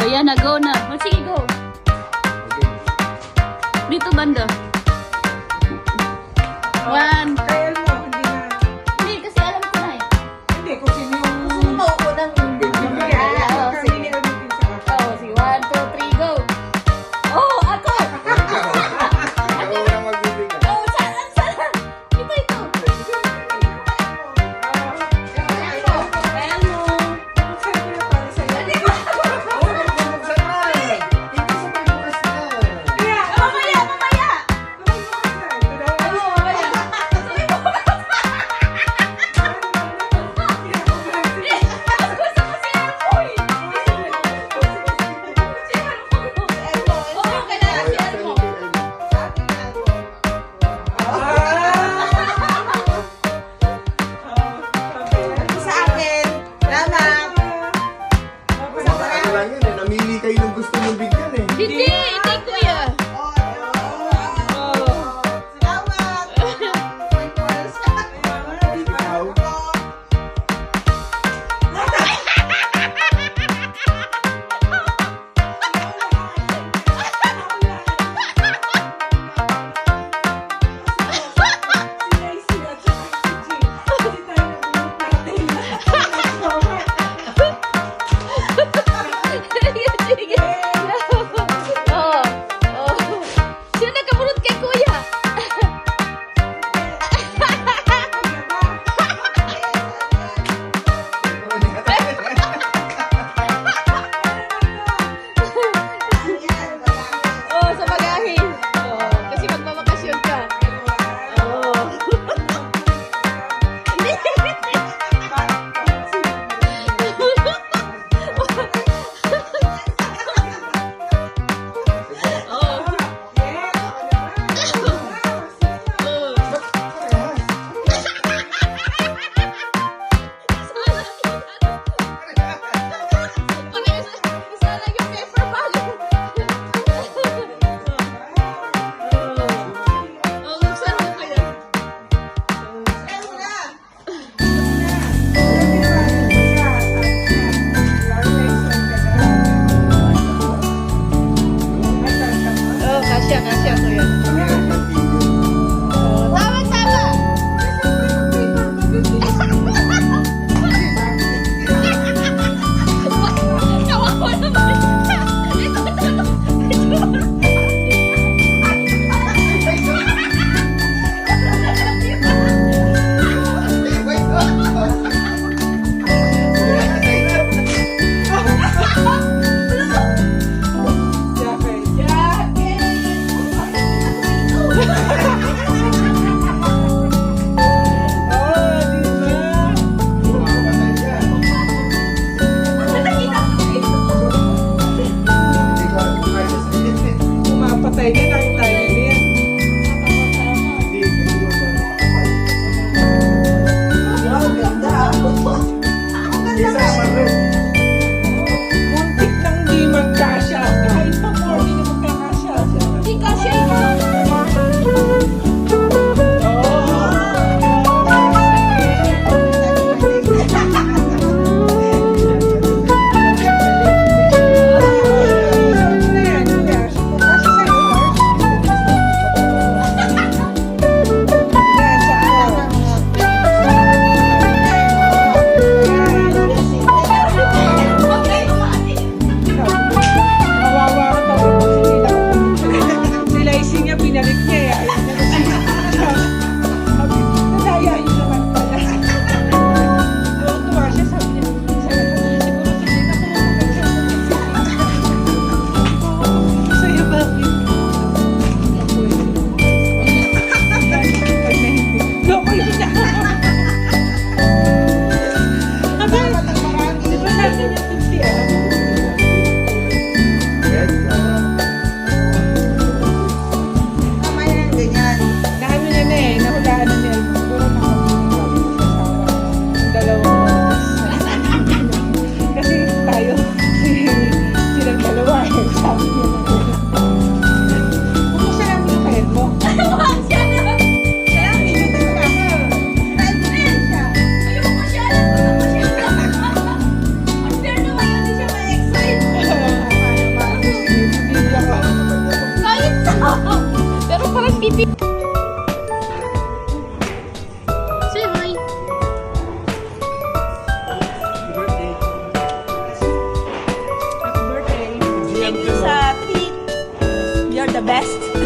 Ayan na, go na. O, sige, go. Dito banda. 1. Kaya mo, hindi na. Hindi, kasi alam ko na eh. Hindi, kung sino yung... Gusto mo unang Mamaya, Oo, kami sige. ni ulitin sa akin. Oo, sige. 1, 2, 3, go. Oh, ako! Ikaw na magbibigay. Oh, saan? Saan? Ito, ito. Elmo. Saan ko na para sa'yo? Kaya, Mamaya, mamaya. ano, Mamaya. Sabi mo. Gusto ko si Elmo eh. Oo, kailangan si Elmo. sa akin. Salamat. Ano lang yan eh, namili kayo ng gusto nyo bigyan eh. Hindi, hindi kuya. Ikaw. Sige.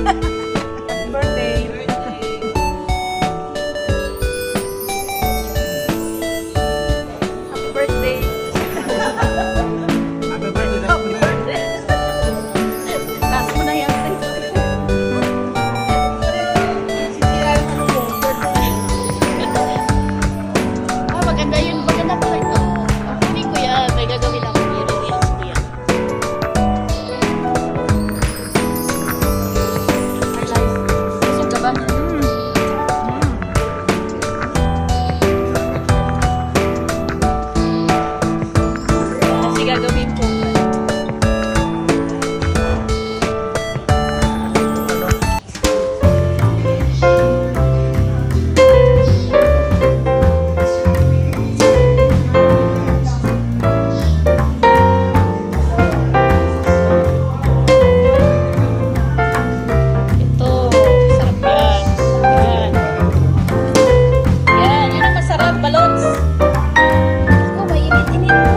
Birthday. Happy birthday. Happy birthday. Last mo na yan. Ah, maganda yun. Maganda pala ito. Kunin ko yan. May gagawin ako. Reels ko yan. Busog ka ba? Kasi gagawin ko. Ito, sarap yan. Yan. Yan, yun ang masarap, balots. Ako, mainit-init mo.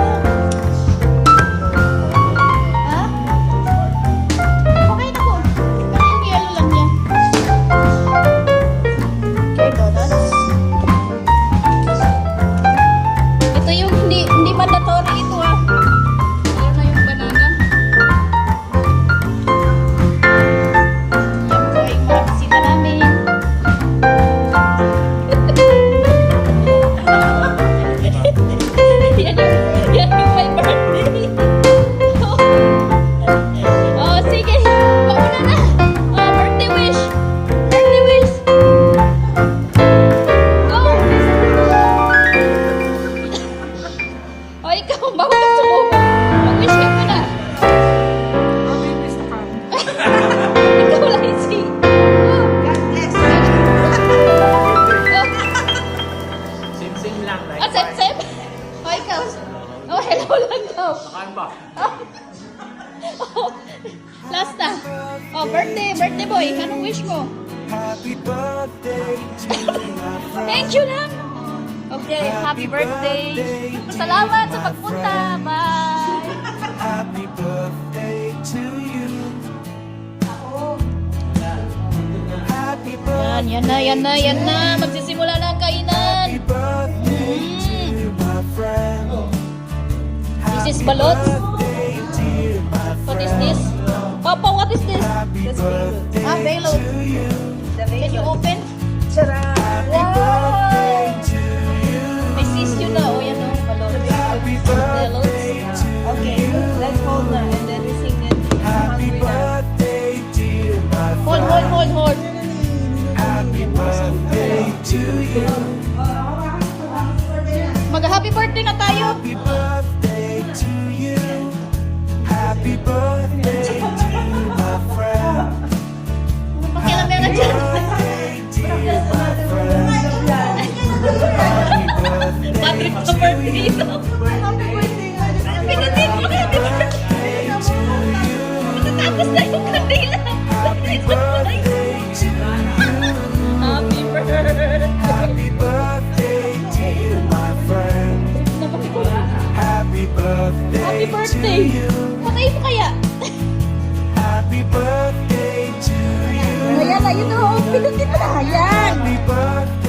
Ha? Okay na po. Pero yung yellow lang yan. Okay, donuts. Ito yung hindi mandatory ito ha. Ayun na yung banana. Yan po ay mga bisita namin. Yan yung my birthday. Oh, sige. Pauna na. Oh, birthday wish. Birthday wish. Go. Oh, ikaw. Bawal ka sumubo. Mag-wish ka pa na. Happy Mr. Pam. Ikaw, Lacey. Oh. God bless. Sim-sim lang. Like Ah, Sem-Sem? Oh, ikaw. Oh, hello lang daw. Saan ba? Oh, last na. Oh, birthday boy. Anong wish mo? Happy birthday to my Thank you lang. Okay, happy birthday. Salamat sa pagpunta. Bye. happy birthday to you. Happy Yan na. Magsisimula na ang kainan. birthday to my friend. This is balot. Birthday, dear my What is this? Papa, what is this? happy birthday Ah, Velo. to you. Can you open? Happy birthday to you. May sisyo na. Oh, yan o. Balot. Happy birthday to you. Let's hold her and then we sing it. Happy birthday, dear my friend. Hold. Happy birthday to you. Mag-happy birthday na tayo. Happy birthday to you. Happy birthday to my friend. Pakialamera dyan. Birthday, dear my friend. Happy birthday Patrick sa birthday ito. Pinutin mo. Happy birthday. to you. Tapos na yung kandila. Happy birthday to you. Happy birthday. Happy birthday, dear my friend. Happy birthday, Happy birthday. to you. Patay mo kaya? Happy birthday to you. Ayan na, yun o. Pinutin mo na. Ayan. Happy birthday